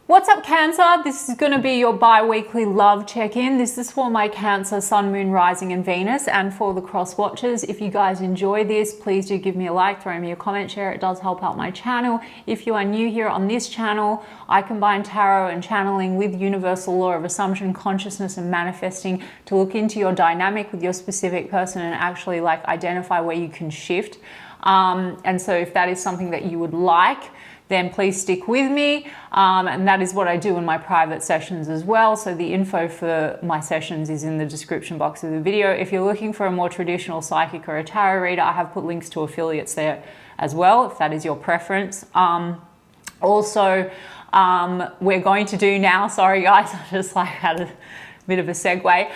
What's up, Cancer? This is going to be your bi-weekly love check-in. This is for my Cancer, Sun, Moon, Rising and Venus, and for the cross watchers. If you guys enjoy this, please do give me a like, throw me a comment, share. It does help out my channel. If you are new here on this channel, I combine tarot and channeling with universal law of assumption, consciousness and manifesting to look into your dynamic with your specific person and actually identify where you can shift. And so if that is something that you would like, then please stick with me. And that is what I do in my private sessions as well. So the info for my sessions is in the description box of the video. If you're looking for a more traditional psychic or a tarot reader, I have put links to affiliates there as well, if that is your preference. Also, we're going to do now, sorry guys, I just had a bit of a segue.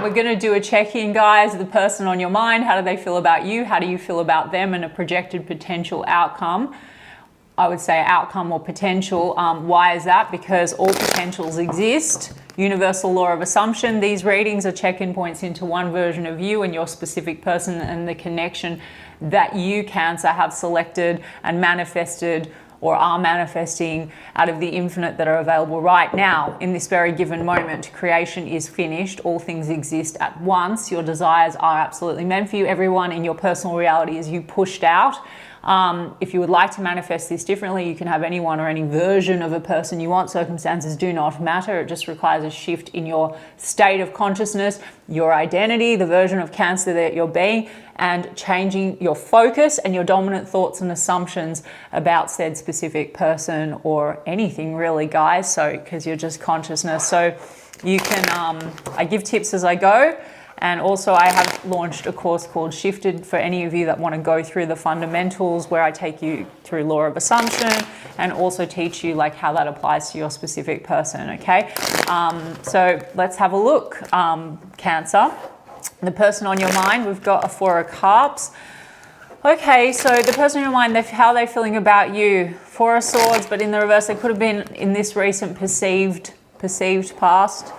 We're going to do a check-in, guys. The person on your mind, how do they feel about you? How do you feel about them? And a projected potential outcome. I would say outcome or potential. Why is that? Because all potentials exist. Universal law of assumption. These readings are check-in points into one version of you and your specific person and the connection that you, Cancer, have selected and manifested or are manifesting out of the infinite that are available right now in this very given moment. Creation is finished. All things exist at once. Your desires are absolutely meant for you. Everyone in your personal reality is you pushed out. If you would like to manifest this differently, you can have anyone or any version of a person you want. Circumstances do not matter. It just requires a shift in your state of consciousness, your identity, the version of Cancer that you're being, and changing your focus and your dominant thoughts and assumptions about said specific person or anything really, guys. So, because you're just consciousness. So you can, I give tips as I go. And also I have launched a course called Shifted for any of you that want to go through the fundamentals, where I take you through law of assumption and also teach you how that applies to your specific person, okay? So let's have a look, Cancer. The person on your mind, we've got a Four of Cups. Okay, so the person on your mind, how are they feeling about you? Four of Swords, but in the reverse, they could have been in this recent perceived past.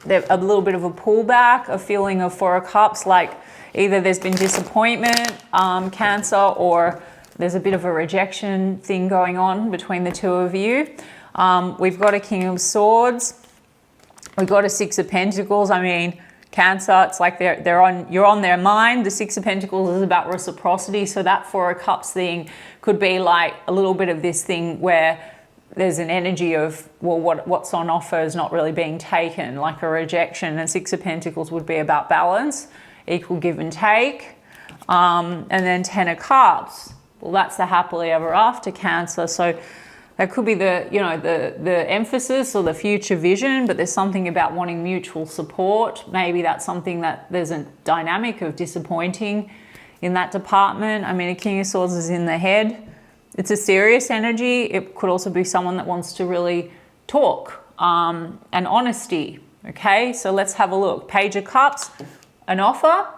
A little bit of a pullback, a feeling of Four of Cups, either there's been disappointment, Cancer, or there's a bit of a rejection thing going on between the two of you. We've got a King of Swords. We've got a Six of Pentacles. I mean, Cancer, it's like you're on their mind. The Six of Pentacles is about reciprocity. So that Four of Cups thing could be a little bit of this thing where there's an energy of, well, what's on offer is not really being taken, like a rejection. And Six of Pentacles would be about balance, equal give and take. And then Ten of Cups, well, that's the happily ever after, Cancer. So that could be the emphasis or the future vision, but there's something about wanting mutual support. Maybe that's something that there's a dynamic of disappointing in that department. I mean, a King of Swords is in the head. It's a serious energy. It could also be someone that wants to really talk, and honesty. Okay, so let's have a look. Page of Cups, an offer,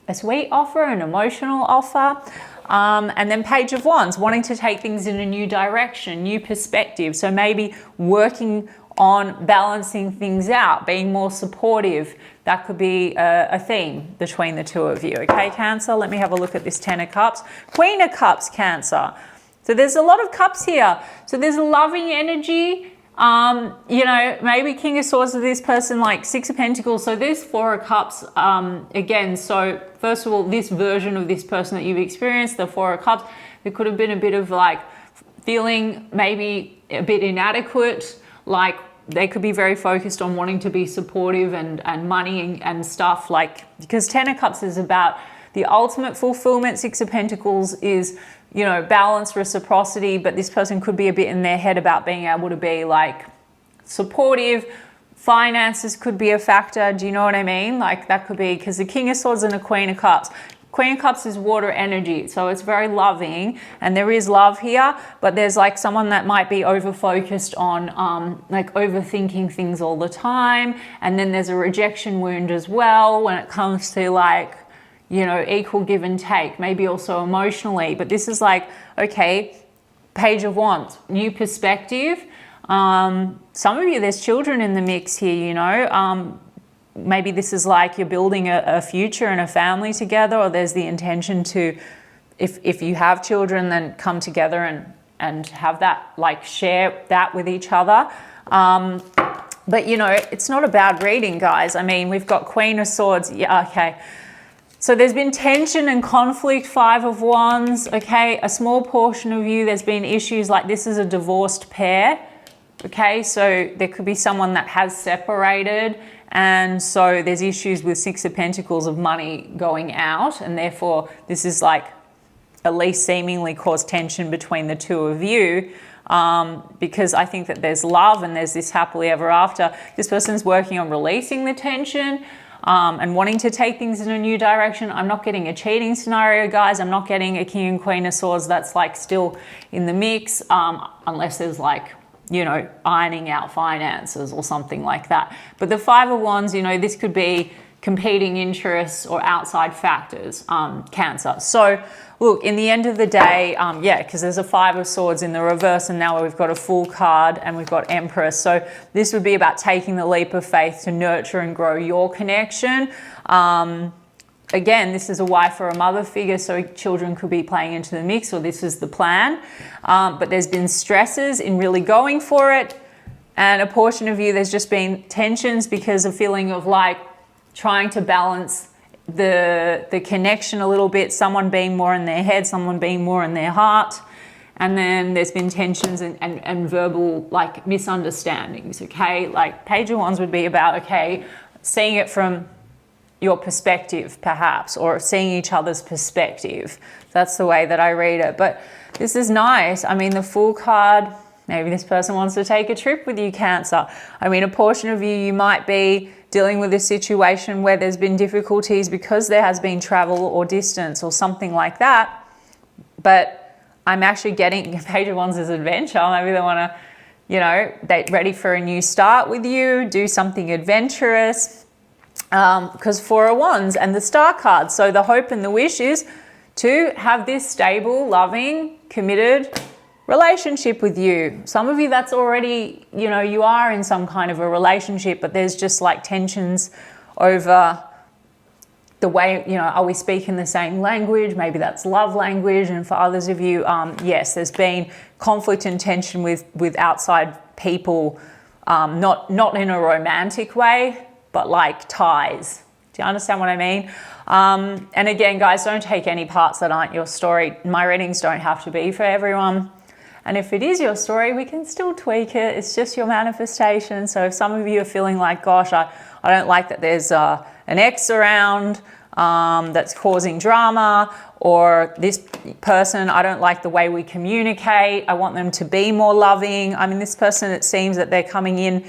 a sweet offer, an emotional offer. And then Page of Wands, wanting to take things in a new direction, new perspective. So maybe working on balancing things out, being more supportive. That could be a theme between the two of you. Okay, Cancer, let me have a look at this Ten of Cups. Queen of Cups, Cancer. So there's a lot of cups here. So there's a loving energy. Maybe King of Swords of this person, Six of Pentacles. So there's Four of Cups again. So first of all, this version of this person that you've experienced, the Four of Cups, there could have been a bit of feeling maybe a bit inadequate, they could be very focused on wanting to be supportive and money and stuff, because Ten of Cups is about the ultimate fulfillment. Six of Pentacles is, balance, reciprocity, but this person could be a bit in their head about being able to be supportive. Finances could be a factor. Do you know what I mean? That could be, because the King of Swords and the Queen of Cups. Queen of Cups is water energy, so it's very loving, and there is love here, but there's someone that might be over-focused on overthinking things all the time, and then there's a rejection wound as well when it comes to equal give and take, maybe also emotionally. But this is okay, Page of Wands, new perspective. Some of you, there's children in the mix here, maybe this is you're building a future and a family together, or there's the intention to, if you have children, then come together and have that, like, share that with each other. But, you know, it's not a bad reading, guys. I mean, we've got Queen of Swords. Yeah, okay. So there's been tension and conflict, Five of Wands, okay? A small portion of you, there's been issues like this is a divorced pair, okay? So there could be someone that has separated, and so there's issues with Six of Pentacles of money going out, and therefore this is like at least seemingly caused tension between the two of you. Because I think that there's love and there's this happily ever after. This person's working on releasing the tension and wanting to take things in a new direction. I'm not getting a cheating scenario, guys. I'm not getting a King and Queen of Swords that's like still in the mix, unless there's like, you know, ironing out finances or something like that. But the Five of Wands, you know, this could be competing interests or outside factors, Cancer. So look, in the end of the day, yeah, because there's a Five of Swords in the reverse, and now we've got a Fool card and we've got Empress. So this would be about taking the leap of faith to nurture and grow your connection. Again, this is a wife or a mother figure, so children could be playing into the mix, or this is the plan. But there's been stresses in really going for it. And a portion of you, there's just been tensions because of feeling of like trying to balance the connection a little bit, someone being more in their head, someone being more in their heart. And then there's been tensions and verbal like misunderstandings, okay? Like Page of Wands would be about, okay, seeing it from your perspective perhaps, or seeing each other's perspective. That's the way that I read it. But this is nice. I mean, the Fool card, maybe this person wants to take a trip with you, Cancer. I mean, a portion of you might be dealing with a situation where there's been difficulties because there has been travel or distance or something like that. But I'm actually getting Page of Wands as adventure. Maybe they want to, you know, they're ready for a new start with you, do something adventurous. Because Four of Wands and the Star card. So the hope and the wish is to have this stable, loving, committed relationship with you. Some of you, that's already, you know, you are in some kind of a relationship, but there's just like tensions over the way, you know, are we speaking the same language? Maybe that's love language. And for others of you, yes, there's been conflict and tension with outside people, not in a romantic way, but like ties. Do you understand what I mean? And again, guys, don't take any parts that aren't your story. My readings don't have to be for everyone. And if it is your story, we can still tweak it. It's just your manifestation. So if some of you are feeling like, gosh, I don't like that there's an ex around that's causing drama, or this person, I don't like the way we communicate. I want them to be more loving. I mean, this person, it seems that they're coming in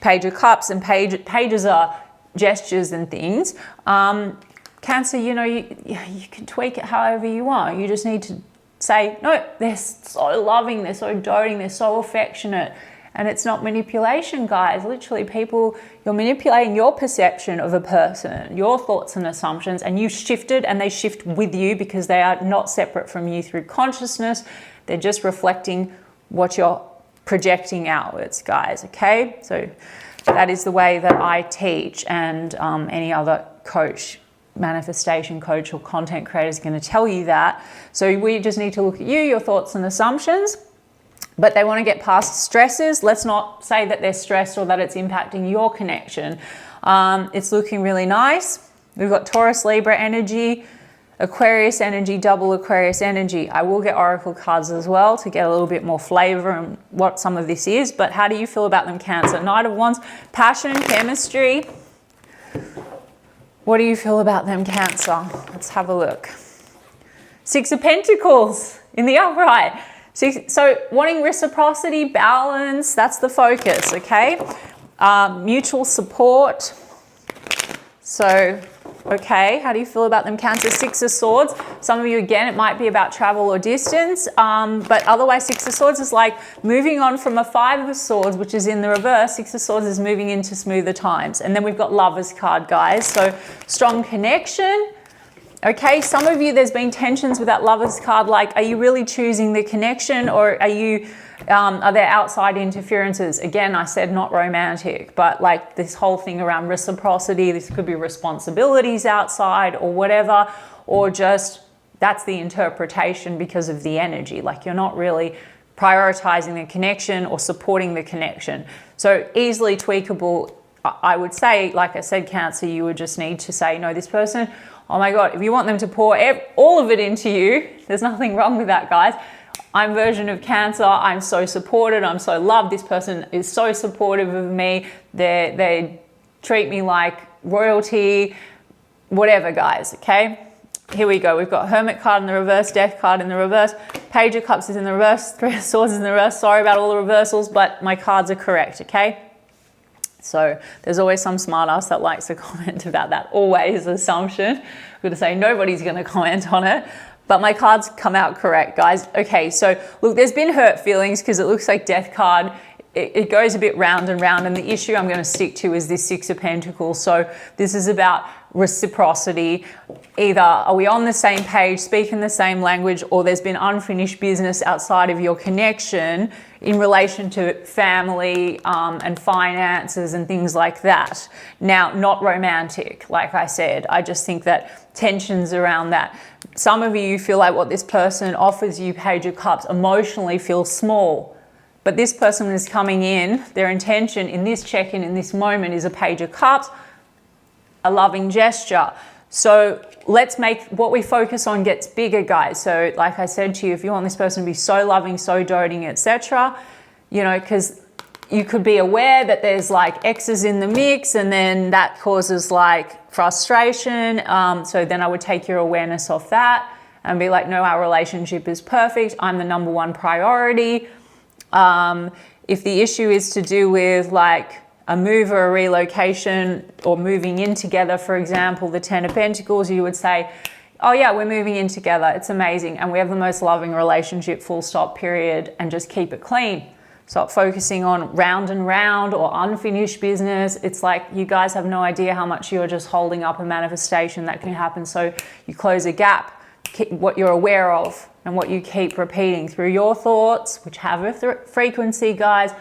Page of Cups, and pages are gestures and things. Cancer, you know, you can tweak it however you want. You just need to say, no, they're so loving, they're so doting, they're so affectionate. And it's not manipulation, guys. Literally, people, you're manipulating your perception of a person, your thoughts and assumptions, and you shifted, and they shift with you because they are not separate from you through consciousness. They're just reflecting what you're projecting outwards, guys, okay? So that is the way that I teach, and any other coach, manifestation coach or content creator is going to tell you that. So we just need to look at you, your thoughts and assumptions, but they want to get past stresses. Let's not say that they're stressed or that it's impacting your connection. It's looking really nice. We've got Taurus, Libra energy, Aquarius energy, double Aquarius energy. I will get oracle cards as well to get a little bit more flavor and what some of this is, but how do you feel about them, Cancer? Knight of Wands, passion, chemistry. What do you feel about them, Cancer? Let's have a look. Six of Pentacles in the upright. So wanting reciprocity, balance, that's the focus, okay? Mutual support. So, okay, how do you feel about them, Cancer? Six of Swords. Some of you, again, it might be about travel or distance, but otherwise Six of Swords is like moving on from a Five of Swords, which is in the reverse. Six of Swords is moving into smoother times. And then we've got Lovers card, guys. So strong connection. Okay, some of you, there's been tensions with that Lovers card. Like, are you really choosing the connection, or are there outside interferences? Again, I said not romantic, but like this whole thing around reciprocity, this could be responsibilities outside or whatever, or just that's the interpretation because of the energy. Like, you're not really prioritizing the connection or supporting the connection. So easily tweakable. I would say, like I said, Cancer, you would just need to say, no, this person, oh my God, if you want them to pour all of it into you, there's nothing wrong with that, guys. I'm version of Cancer. I'm so supported. I'm so loved. This person is so supportive of me. They treat me like royalty, whatever, guys, okay? Here we go. We've got Hermit card in the reverse, Death card in the reverse, Page of Cups is in the reverse, Three of Swords is in the reverse. Sorry about all the reversals, but my cards are correct, okay? So there's always some smartass that likes to comment about that. Always assumption. I'm going to say nobody's going to comment on it, but my cards come out correct, guys. Okay, so look, there's been hurt feelings because it looks like Death card. It goes a bit round and round, and the issue I'm going to stick to is this Six of Pentacles. So this is about reciprocity. Either are we on the same page, speaking the same language, or there's been unfinished business outside of your connection in relation to family and finances and things like that. Now, not romantic, like I said. I just think that tensions around that. Some of you feel like what this person offers you, Page of Cups, emotionally feels small. But this person is coming in, their intention in this check-in, in this moment, is a Page of Cups, a loving gesture. So let's make what we focus on gets bigger, guys. So like I said to you, if you want this person to be so loving, so doting, etc., you know, because you could be aware that there's like exes in the mix, and then that causes like frustration. So then I would take your awareness off that and be like, no, our relationship is perfect. I'm the number one priority. If the issue is to do with like a move or a relocation or moving in together, for example, the Ten of Pentacles, you would say, oh yeah, we're moving in together. It's amazing. And we have the most loving relationship, full stop, period, and just keep it clean. Stop focusing on round and round or unfinished business. It's like you guys have no idea how much you're just holding up a manifestation that can happen. So you close a gap, what you're aware of and what you keep repeating through your thoughts, which have a frequency, guys,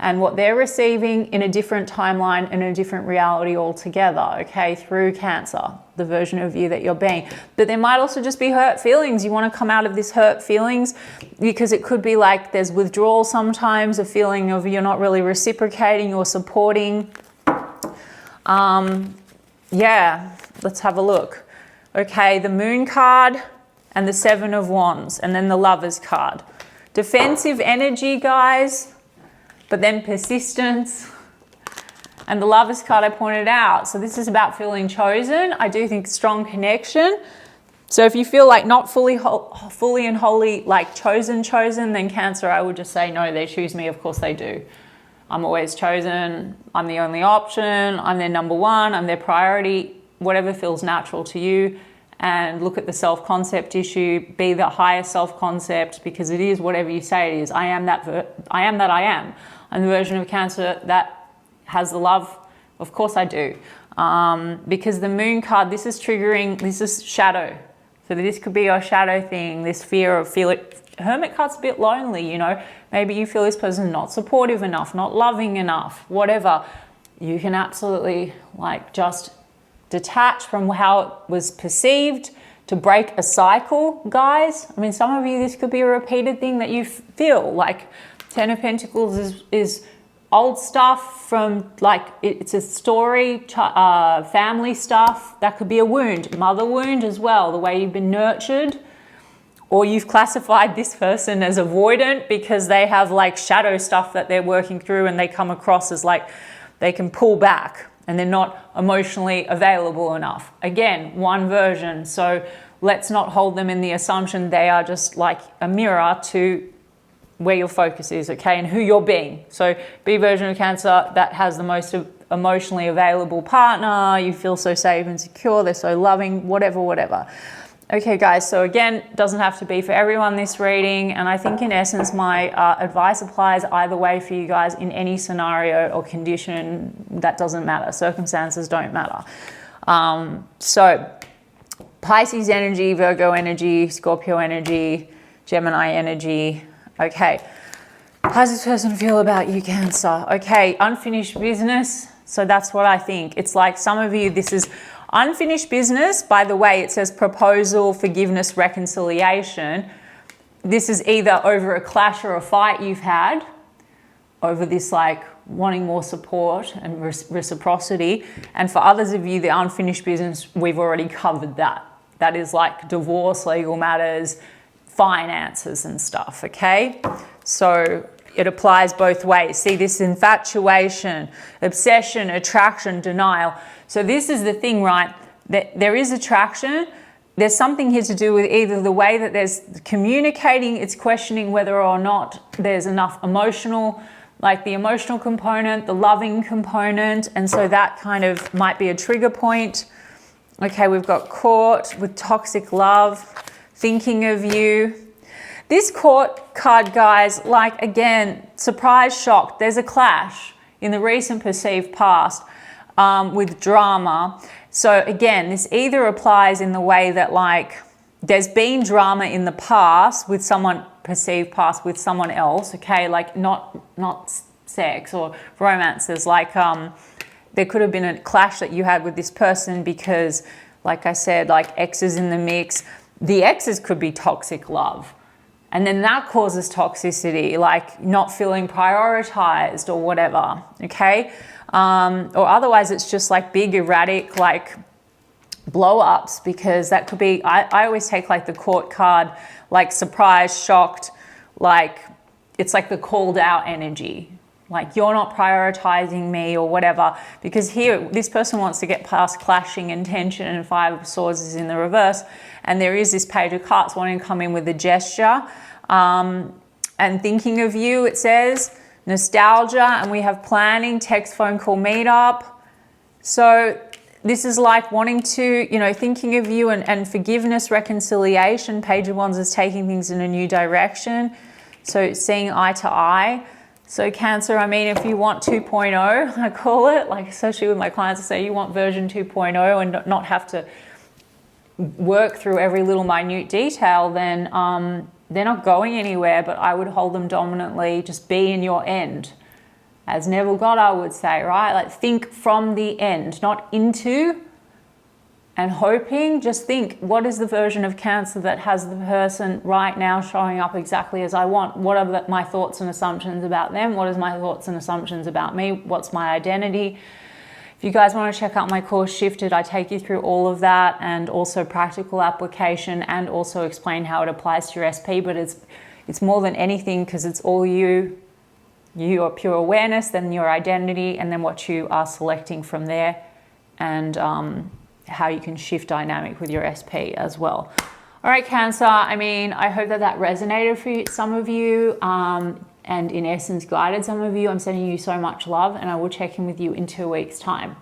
and what they're receiving in a different timeline and a different reality altogether, okay, through Cancer, the version of you that you're being. But there might also just be hurt feelings. You want to come out of this hurt feelings because it could be like there's withdrawal sometimes, a feeling of you're not really reciprocating or supporting. Yeah, let's have a look. Okay, the Moon card and the Seven of Wands, and then the Lovers card. Defensive energy, guys, but then persistence. And the Lovers card I pointed out. So this is about feeling chosen. I do think strong connection. So if you feel like not fully and wholly like chosen, then Cancer, I would just say, no, they choose me. Of course they do. I'm always chosen. I'm the only option. I'm their number one. I'm their priority. Whatever feels natural to you. And look at the self-concept issue. Be the higher self-concept, because it is whatever you say it is. I am that I am. I'm the version of Cancer that has the love. Of course I do. Because the Moon card, this is triggering, this is shadow. So this could be your shadow thing, this fear of feeling. Hermit card's a bit lonely, you know. Maybe you feel this person's not supportive enough, not loving enough, whatever. You can absolutely like just detach from how it was perceived to break a cycle, guys. I mean, some of you, this could be a repeated thing that you feel like. Ten of Pentacles is old stuff from like, it's a story, family stuff. That could be a wound, mother wound as well, the way you've been nurtured. Or you've classified this person as avoidant because they have like shadow stuff that they're working through, and they come across as like they can pull back and they're not emotionally available enough. Again, one version. So let's not hold them in the assumption they are just like a mirror to where your focus is, okay, and who you're being. So be version of Cancer that has the most emotionally available partner. You feel so safe and secure. They're so loving, whatever. Okay, guys, so again, doesn't have to be for everyone, this reading. And I think in essence, my advice applies either way for you guys in any scenario or condition. That doesn't matter. Circumstances don't matter. So Pisces energy, Virgo energy, Scorpio energy, Gemini energy. Okay, how does this person feel about you, Cancer? Okay, unfinished business. So that's what I think. It's like some of you, this is unfinished business. By the way, it says proposal, forgiveness, reconciliation. this is either over a clash or a fight you've had over this like wanting more support and reciprocity. And for others of you, the unfinished business, we've already covered that. That is like divorce, legal matters, finances and stuff, okay? So it applies both ways. See, this infatuation, obsession, attraction, denial. So this is the thing, right? That there is attraction. There's something here to do with either the way that there's communicating, it's questioning whether or not there's enough emotional, like the emotional component, the loving component. And so that kind of might be a trigger point. Okay, we've got Court with toxic love, thinking of you. This Court card, guys, like again, surprise, shocked. There's a clash in the recent perceived past with drama. So again, this either applies in the way that like there's been drama in the past with someone, perceived past with someone else, okay? Like not sex or romance. There's like, there could have been a clash that you had with this person because, like I said, like exes in the mix. The exes could be toxic love. And then that causes toxicity, like not feeling prioritized or whatever, okay? Or otherwise it's just like big erratic, like blow-ups, because that could be, I always take like the Court card, like surprised, shocked, like it's like the called out energy. Like you're not prioritizing me or whatever, because here this person wants to get past clashing and tension, and Five of Swords is in the reverse. And there is this Page of Cups wanting to come in with a gesture. And thinking of you, it says, nostalgia, and we have planning, text, phone call, meetup. So this is like wanting to, you know, thinking of you and forgiveness, reconciliation. Page of Wands is taking things in a new direction. So seeing eye to eye. So Cancer, I mean, if you want 2.0, I call it, like especially with my clients, I say you want version 2.0 and not have to work through every little minute detail, then they're not going anywhere, but I would hold them dominantly, just be in your end. As Neville Goddard would say, right? Like think from the end, not into and hoping. Just think, what is the version of Cancer that has the person right now showing up exactly as I want? What are my thoughts and assumptions about them? What is my thoughts and assumptions about me? What's my identity? If you guys want to check out my course Shifted, I take you through all of that and also practical application, and also explain how it applies to your SP. But it's more than anything, because it's all you, your pure awareness, then your identity, and then what you are selecting from there, and how you can shift dynamic with your SP as well. All right, Cancer, I mean, I hope that resonated for some of you, and in essence guided some of you. I'm sending you so much love, and I will check in with you in 2 weeks' time.